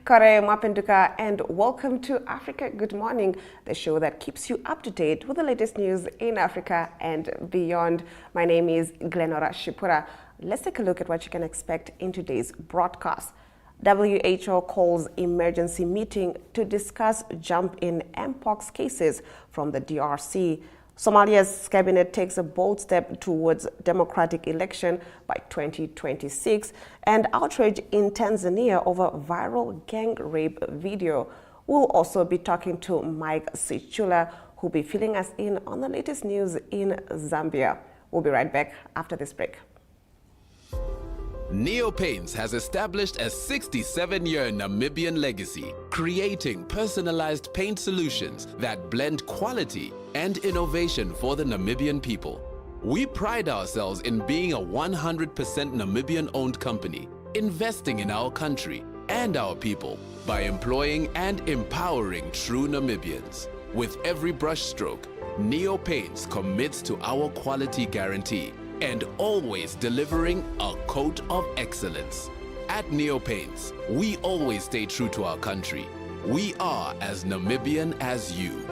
Kare Mapenduka and welcome to Africa Good Morning, the show that keeps you up to date with the latest news in Africa and beyond. My name is Glenora Shipura. Let's take a look at what you can expect in today's broadcast. WHO calls emergency meeting to discuss jump in mpox cases from the DRC. Somalia's cabinet takes a bold step towards democratic election by 2026, and outrage in Tanzania over viral gang rape video. We'll also be talking to Mike Sichula, who'll be filling us in on the latest news in Zambia. We'll be right back after this break. Neo Paints has established a 67-year Namibian legacy, creating personalized paint solutions that blend quality and innovation for the Namibian people. We pride ourselves in being a 100% Namibian-owned company, investing in our country and our people by employing and empowering true Namibians. With every brushstroke, Neo Paints commits to our quality guarantee and always delivering a coat of excellence. At Neo Paints, we always stay true to our country. We are as Namibian as you.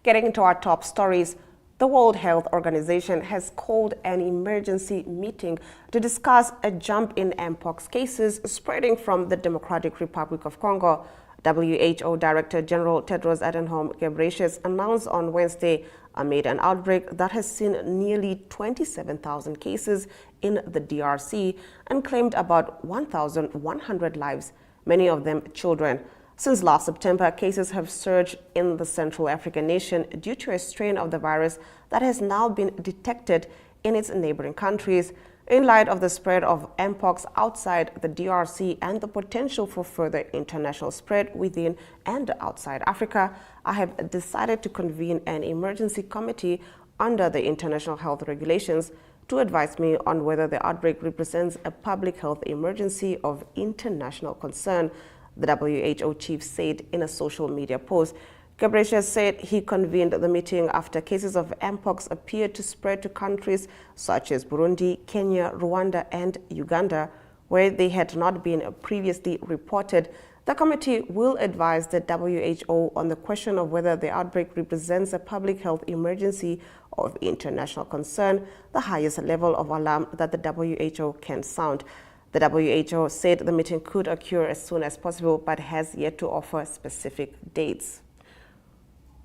Getting into our top stories, the World Health Organization has called an emergency meeting to discuss a jump in mpox cases spreading from the Democratic Republic of Congo. WHO Director General Tedros Adhanom Ghebreyesus announced on Wednesday amid an outbreak that has seen nearly 27,000 cases in the DRC and claimed about 1,100 lives, many of them children. Since last September, cases have surged in the Central African nation due to a strain of the virus that has now been detected in its neighboring countries. In light of the spread of mpox outside the DRC and the potential for further international spread within and outside Africa, I have decided to convene an emergency committee under the international health regulations to advise me on whether the outbreak represents a public health emergency of international concern, the WHO chief said in a social media post. Ghebreyesus said he convened the meeting after cases of mpox appeared to spread to countries such as Burundi, Kenya, Rwanda, and Uganda, where they had not been previously reported. The committee will advise the WHO on the question of whether the outbreak represents a public health emergency of international concern, the highest level of alarm that the WHO can sound. The WHO said the meeting could occur as soon as possible, but has yet to offer specific dates.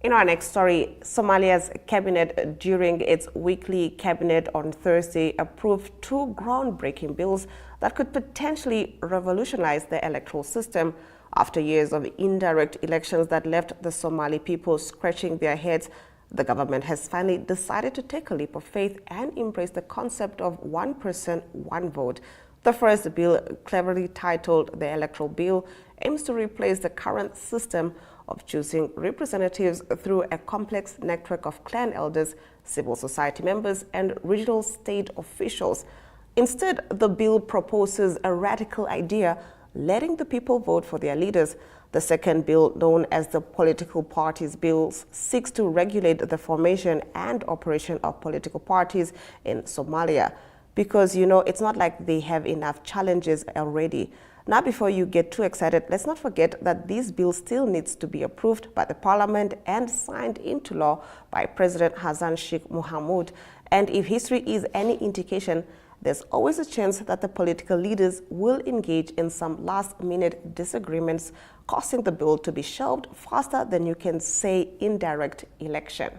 In our next story, Somalia's cabinet, during its weekly cabinet on Thursday, approved two groundbreaking bills that could potentially revolutionize the electoral system. After years of indirect elections that left the Somali people scratching their heads, the government has finally decided to take a leap of faith and embrace the concept of one person, one vote. The first bill, cleverly titled the Electoral Bill, aims to replace the current system of choosing representatives through a complex network of clan elders, civil society members, and regional state officials. Instead, the bill proposes a radical idea, letting the people vote for their leaders. The second bill, known as the Political Parties Bill, seeks to regulate the formation and operation of political parties in Somalia. Because, it's not like they have enough challenges already. Now, before you get too excited, let's not forget that this bill still needs to be approved by the parliament and signed into law by President Hassan Sheikh Mohamud. And if history is any indication, there's always a chance that the political leaders will engage in some last-minute disagreements, causing the bill to be shelved faster than you can say indirect election.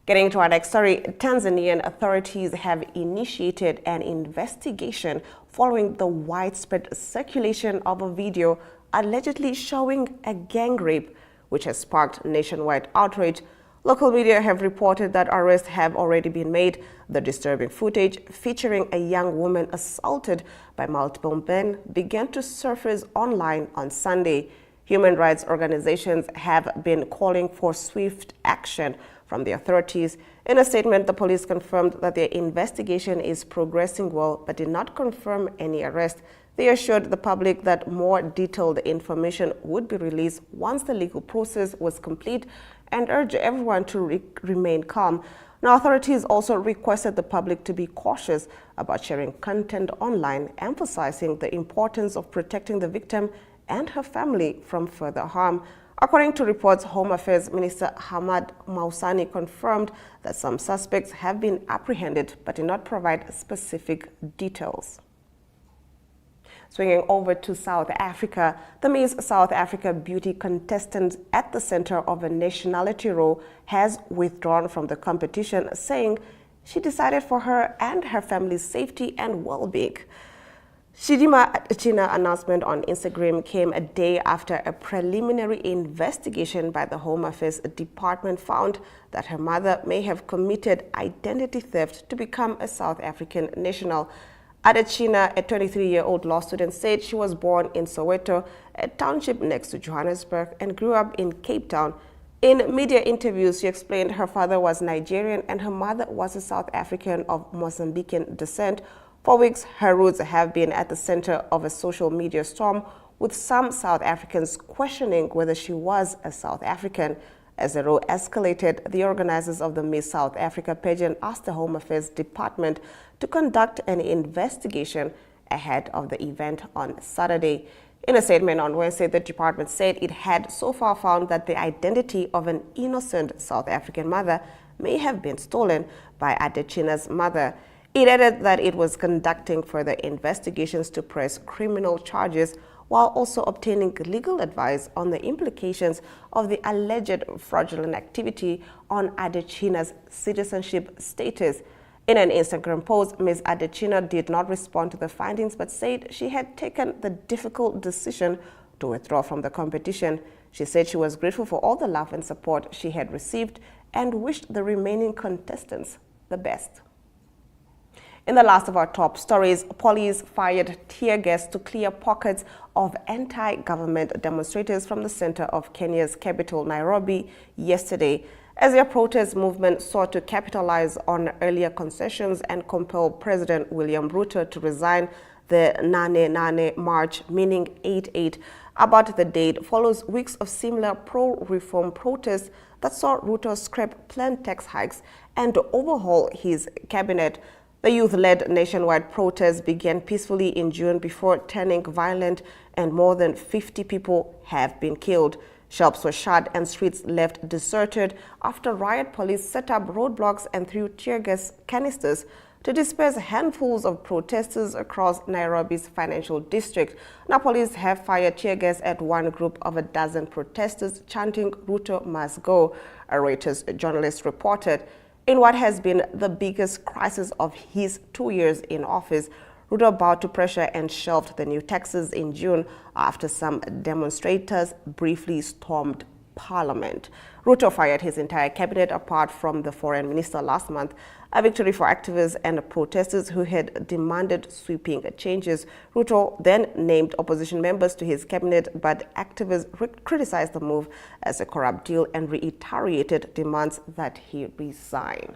Getting to our next story, Tanzanian authorities have initiated an investigation following the widespread circulation of a video allegedly showing a gang rape, which has sparked nationwide outrage. Local media have reported that arrests have already been made. The disturbing footage featuring a young woman assaulted by multiple men began to surface online on Sunday. Human rights organizations have been calling for swift action from the authorities. In a statement, the police confirmed that their investigation is progressing well, but did not confirm any arrest. They assured the public that more detailed information would be released once the legal process was complete and urged everyone to remain calm. Now, authorities also requested the public to be cautious about sharing content online, emphasizing the importance of protecting the victim and her family from further harm. According to reports, Home Affairs Minister Hamad Mausani confirmed that some suspects have been apprehended but did not provide specific details. Swinging over to South Africa, the Miss South Africa beauty contestant at the center of a nationality row has withdrawn from the competition, saying she decided for her and her family's safety and well-being. Chidima China's announcement on Instagram came a day after a preliminary investigation by the Home Affairs Department found that her mother may have committed identity theft to become a South African national. Adechina, a 23-year-old law student, said she was born in Soweto, a township next to Johannesburg, and grew up in Cape Town. In media interviews, she explained her father was Nigerian and her mother was a South African of Mozambican descent. For weeks, her roots have been at the center of a social media storm, with some South Africans questioning whether she was a South African. As the row escalated, the organizers of the Miss South Africa pageant asked the Home Affairs Department to conduct an investigation ahead of the event on Saturday. In a statement on Wednesday, the department said it had so far found that the identity of an innocent South African mother may have been stolen by Adechina's mother. It added that it was conducting further investigations to press criminal charges while also obtaining legal advice on the implications of the alleged fraudulent activity on Adechina's citizenship status. In an Instagram post, Ms. Adechina did not respond to the findings but said she had taken the difficult decision to withdraw from the competition. She said she was grateful for all the love and support she had received and wished the remaining contestants the best. In the last of our top stories, police fired tear gas to clear pockets of anti-government demonstrators from the center of Kenya's capital, Nairobi, yesterday, as their protest movement sought to capitalize on earlier concessions and compel President William Ruto to resign. The Nane Nane March, meaning 8/8, about the date, follows weeks of similar pro-reform protests that saw Ruto scrap planned tax hikes and overhaul his cabinet. The youth-led nationwide protests began peacefully in June before turning violent, and more than 50 people have been killed. Shops were shut and streets left deserted after riot police set up roadblocks and threw tear gas canisters to disperse handfuls of protesters across Nairobi's financial district. Now, police have fired tear gas at one group of a dozen protesters chanting "Ruto must go," a Reuters journalist reported. In what has been the biggest crisis of his 2 years in office, Ruto bowed to pressure and shelved the new taxes in June after some demonstrators briefly stormed Parliament. Ruto fired his entire cabinet apart from the foreign minister last month, a victory for activists and protesters who had demanded sweeping changes. Ruto then named opposition members to his cabinet, but activists criticized the move as a corrupt deal and reiterated demands that he resign.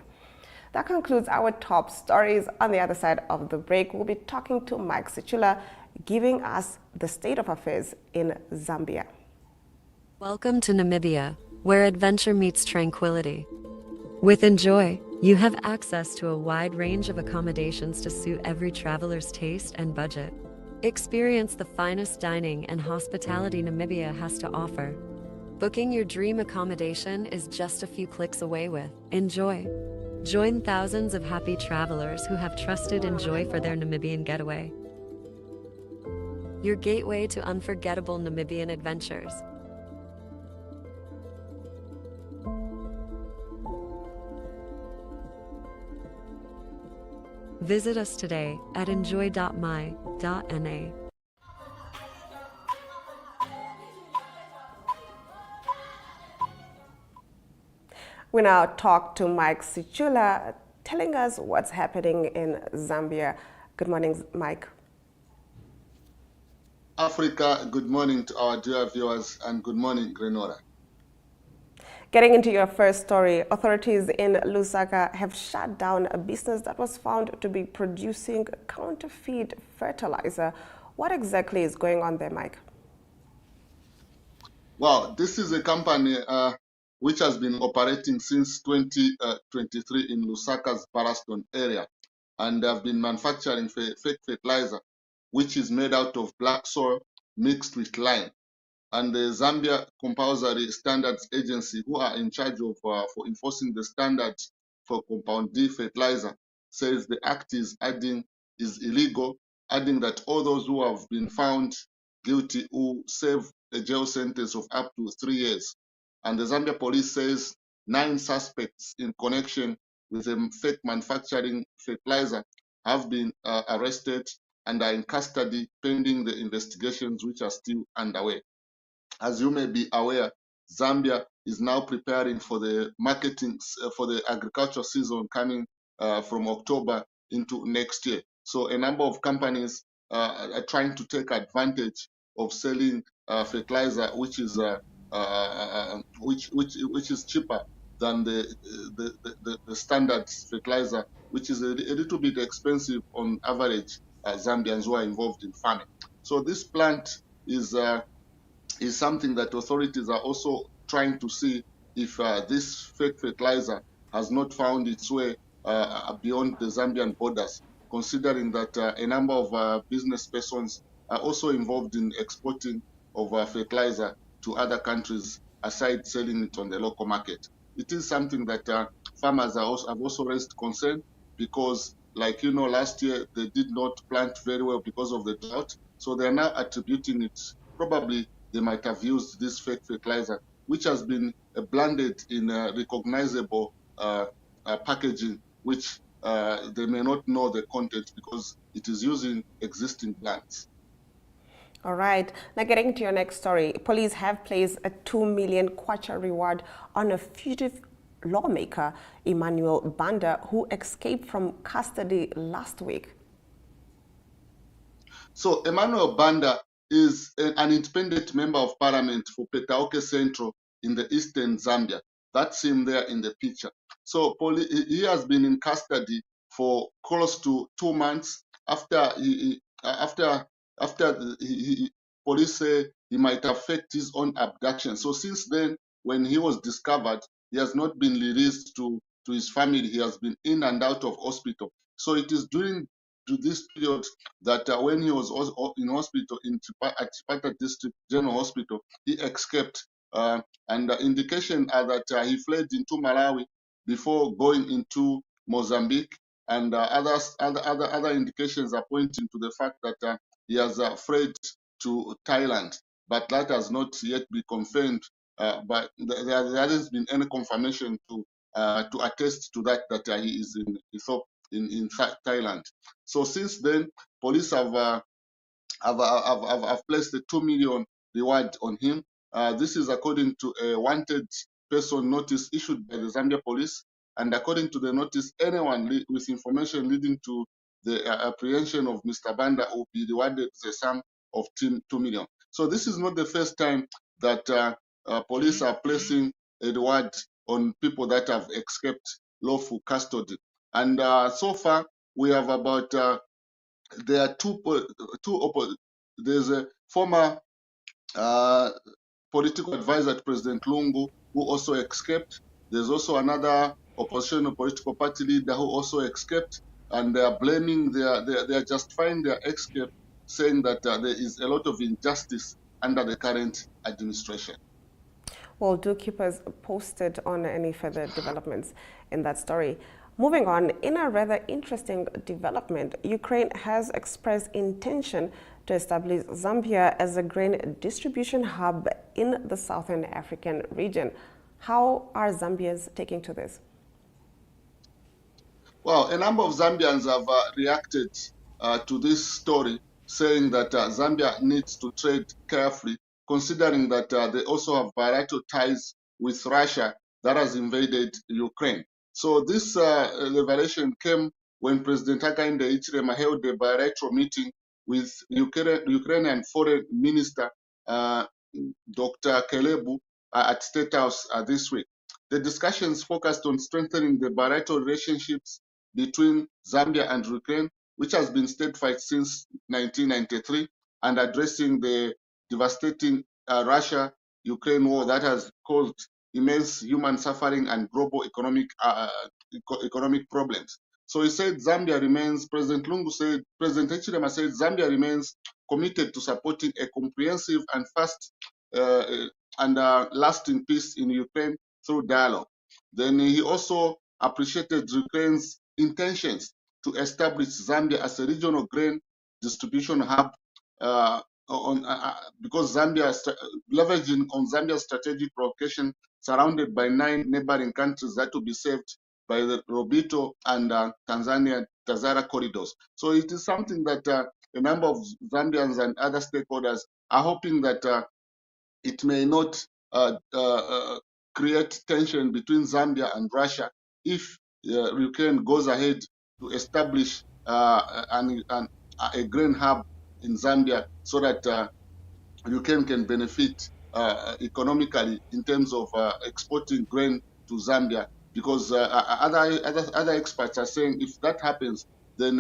That concludes our top stories. On the other side of the break, we'll be talking to Mike Sichula, giving us the state of affairs in Zambia. Welcome to Namibia, where adventure meets tranquility. With Enjoy, you have access to a wide range of accommodations to suit every traveler's taste and budget. Experience the finest dining and hospitality Namibia has to offer. Booking your dream accommodation is just a few clicks away with Enjoy. Join thousands of happy travelers who have trusted Enjoy for their Namibian getaway. Your gateway to unforgettable Namibian adventures. Visit us today at enjoy.my.na. We now talk to Mike Sichula, telling us what's happening in Zambia. Good morning, Mike. Africa, good morning to our dear viewers, and good morning, Grenora. Getting into your first story, authorities in Lusaka have shut down a business that was found to be producing counterfeit fertilizer. What exactly is going on there, Mike? Well, this is a company which has been operating since 2023 in Lusaka's Baraston area, and they have been manufacturing fake fertilizer, which is made out of black soil mixed with lime. And the Zambia Compulsory Standards Agency, who are in charge of for enforcing the standards for Compound D fertilizer, says the act is illegal, adding that all those who have been found guilty will serve a jail sentence of up to 3 years. And the Zambia police says 9 suspects in connection with the fake manufacturing fertilizer have been arrested and are in custody pending the investigations, which are still underway. As you may be aware, Zambia is now preparing for the marketing for the agricultural season coming from October into next year. So a number of companies are trying to take advantage of selling fertilizer, which is which is cheaper than the standard fertilizer, which is a little bit expensive on average. Zambians who are involved in farming. So this plant is something that authorities are also trying to see if this fake fertilizer has not found its way beyond the Zambian borders, considering that a number of business persons are also involved in exporting of fertilizer to other countries aside selling it on the local market. It is something that farmers have also raised concern because, like you know, last year they did not plant very well because of the drought. So they are now attributing it probably they might have used this fake fertilizer, which has been blended in recognizable packaging, which they may not know the content because it is using existing plants. All right. Now getting to your next story. Police have placed a 2 million kwacha reward on a fugitive lawmaker, Emmanuel Banda, who escaped from custody last week. So Emmanuel Banda is an independent member of parliament for Petaoke Central in the eastern Zambia. That's him there in the picture. So he has been in custody for close to 2 months after police say he might have faked his own abduction. So since then, when he was discovered, he has not been released to his family. He has been in and out of hospital. So it is during this period that when he was in hospital at Chipata District General Hospital, he escaped. And the indication are that he fled into Malawi before going into Mozambique. And other indications are pointing to the fact that he has fled to Thailand, but that has not yet been confirmed. But there hasn't been any confirmation to attest to that he is in Thailand. So since then, police have placed a 2 million reward on him. This is according to a wanted person notice issued by the Zambia police. And according to the notice, anyone with information leading to the apprehension of Mr. Banda will be rewarded the sum of 2 million. So this is not the first time that police are placing a reward on people that have escaped lawful custody. And so far, we have about there are there's a former political advisor to President Lungu who also escaped. There's also another opposition political party leader who also escaped, and they are blaming they are justifying their escape, saying that there is a lot of injustice under the current administration. Well, do keep us posted on any further developments in that story. Moving on, in a rather interesting development, Ukraine has expressed intention to establish Zambia as a grain distribution hub in the Southern African region. How are Zambians taking to this? Well, a number of Zambians have reacted to this story, saying that Zambia needs to tread carefully, considering that they also have bilateral ties with Russia that has invaded Ukraine. So this revelation came when President Hakainde Hichilema held a bilateral meeting with Ukrainian Foreign Minister Dr. Kelebu at State House this week. The discussions focused on strengthening the bilateral relationships between Zambia and Ukraine, which has been state fight since 1993, and addressing the devastating Russia-Ukraine war that has caused immense human suffering and global economic problems. So he said Zambia remains, President Lungu said, President Hichilema said Zambia remains committed to supporting a comprehensive and fast and lasting peace in Ukraine through dialogue. Then he also appreciated Ukraine's intentions to establish Zambia as a regional grain distribution hub because Zambia, leveraging on Zambia's strategic location, surrounded by 9 neighboring countries that will be served by the Robito and Tanzania Tazara corridors. So it is something that a number of Zambians and other stakeholders are hoping that it may not create tension between Zambia and Russia if Ukraine goes ahead to establish a grain hub in Zambia so that Ukraine can benefit economically in terms of exporting grain to Zambia. Because other experts are saying if that happens, then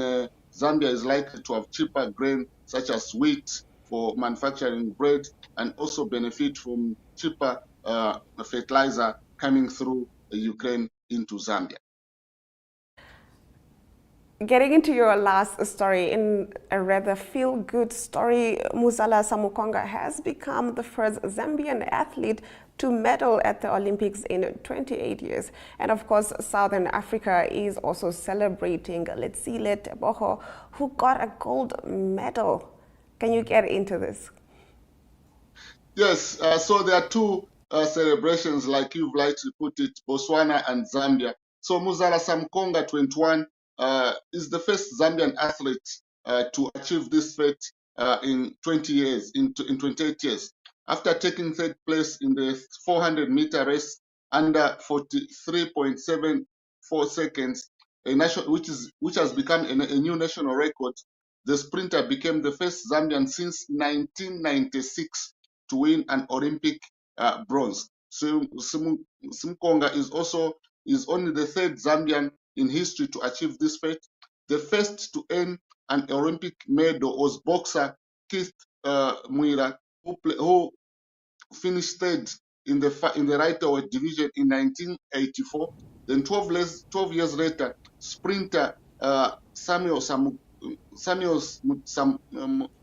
Zambia is likely to have cheaper grain such as wheat for manufacturing bread, and also benefit from cheaper fertilizer coming through Ukraine into Zambia. Getting into your last story, in a rather feel-good story, Muzala Samukonga has become the first Zambian athlete to medal at the Olympics in 28 years. And of course, Southern Africa is also celebrating Letsile Tebogo, who got a gold medal. Can you get into this? Yes, so there are two celebrations, like you've likely put it, Botswana and Zambia. So Muzala Samkonga, 21, is the first Zambian athlete to achieve this feat in 20 years, in 28 years. After taking third place in the 400-meter race under 43.74 seconds, which has become a new national record, the sprinter became the first Zambian since 1996 to win an Olympic bronze. So Simkonga is only the third Zambian in history to achieve this feat. The first to earn an Olympic medal was boxer Keith Mwira, who finished third in the lightweight division in 1984. Then 12 years later, sprinter Samuel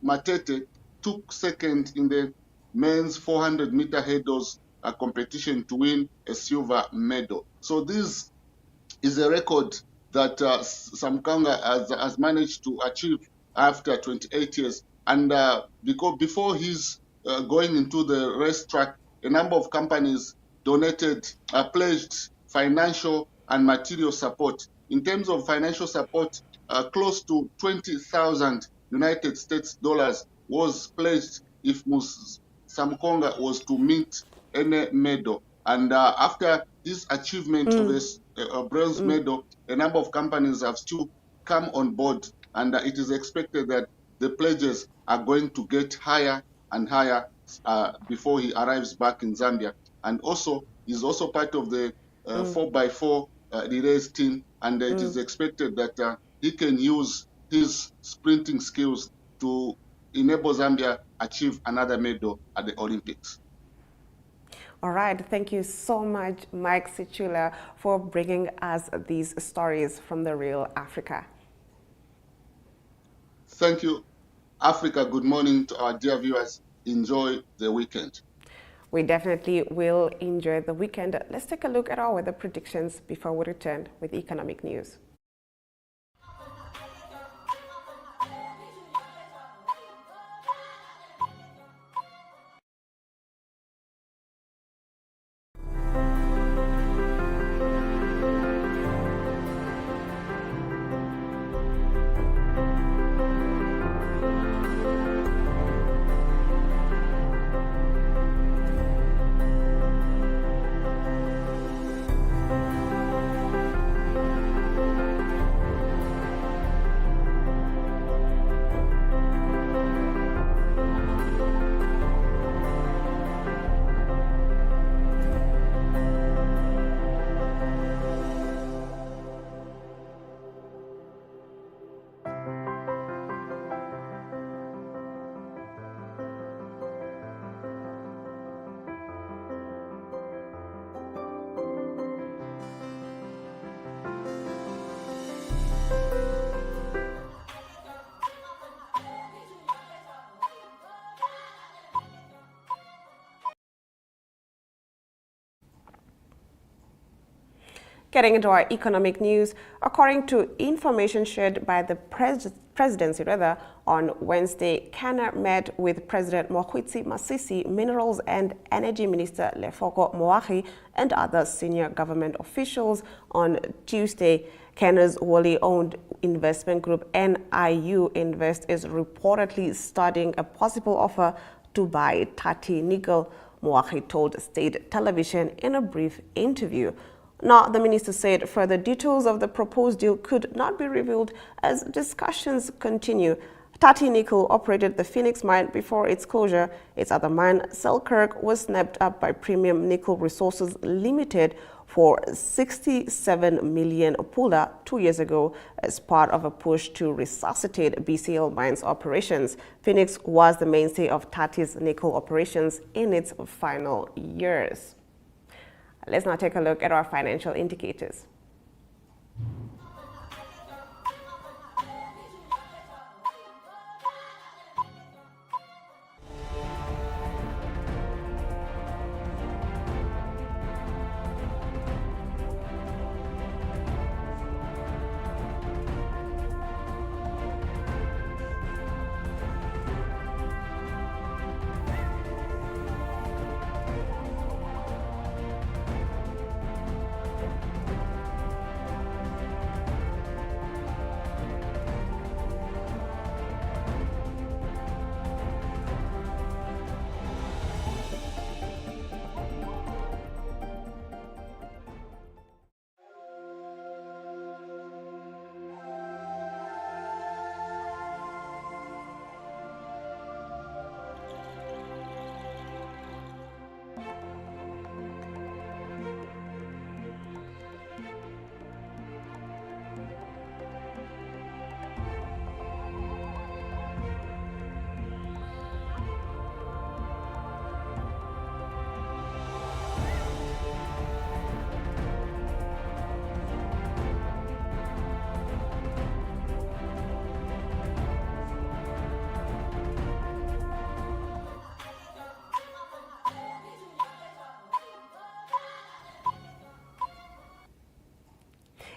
Matete took second in the men's 400-meter hurdles competition to win a silver medal. So this is a record that Samkanga has managed to achieve after 28 years. And because before he's going into the racetrack, a number of companies pledged financial and material support. In terms of financial support, close to 20,000 United States dollars was pledged if Samkonga was to meet any medal. And after his achievement of this bronze medal, a number of companies have still come on board, and it is expected that the pledges are going to get higher and higher before he arrives back in Zambia. And also, he's also part of the 4x4 relays team, and it is expected that he can use his sprinting skills to enable Zambia achieve another medal at the Olympics. All right, thank you so much, Mike Sichula, for bringing us these stories from the real Africa. Thank you, Africa. Good morning to our dear viewers. Enjoy the weekend. We definitely will enjoy the weekend. Let's take a look at our weather predictions before we return with economic news. Getting into our economic news, according to information shared by the presidency on Wednesday, Ghana met with President Mokgweetsi Masisi, Minerals and Energy Minister Lefoko Moahi, and other senior government officials on Tuesday. Ghana's wholly owned investment group NIU Invest is reportedly studying a possible offer to buy Tati Nickel, Moahi told state television in a brief interview. Now, the minister said further details of the proposed deal could not be revealed as discussions continue. Tati Nickel operated the Phoenix mine before its closure. Its other mine, Selkirk, was snapped up by Premium Nickel Resources Limited for 67 million pula 2 years ago as part of a push to resuscitate BCL Mine's operations. Phoenix was the mainstay of Tati's nickel operations in its final years. Let's now take a look at our financial indicators.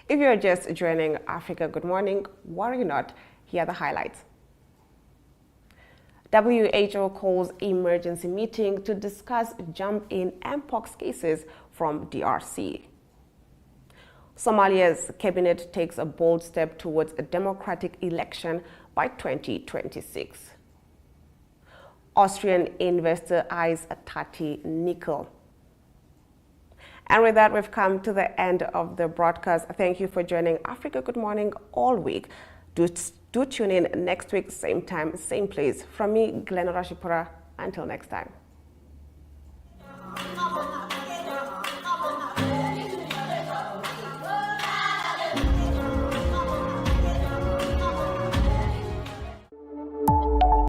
If you're just joining Africa Good Morning, worry not, here are the highlights. WHO calls emergency meeting to discuss jump in mpox cases from DRC. Somalia's cabinet takes a bold step towards a democratic election by 2026. Austrian investor eyes Tati Nickel. And with that, we've come to the end of the broadcast. Thank you for joining Africa Good Morning all week. Do tune in next week, same time, same place. From me, Glenn Rashipura. Until next time.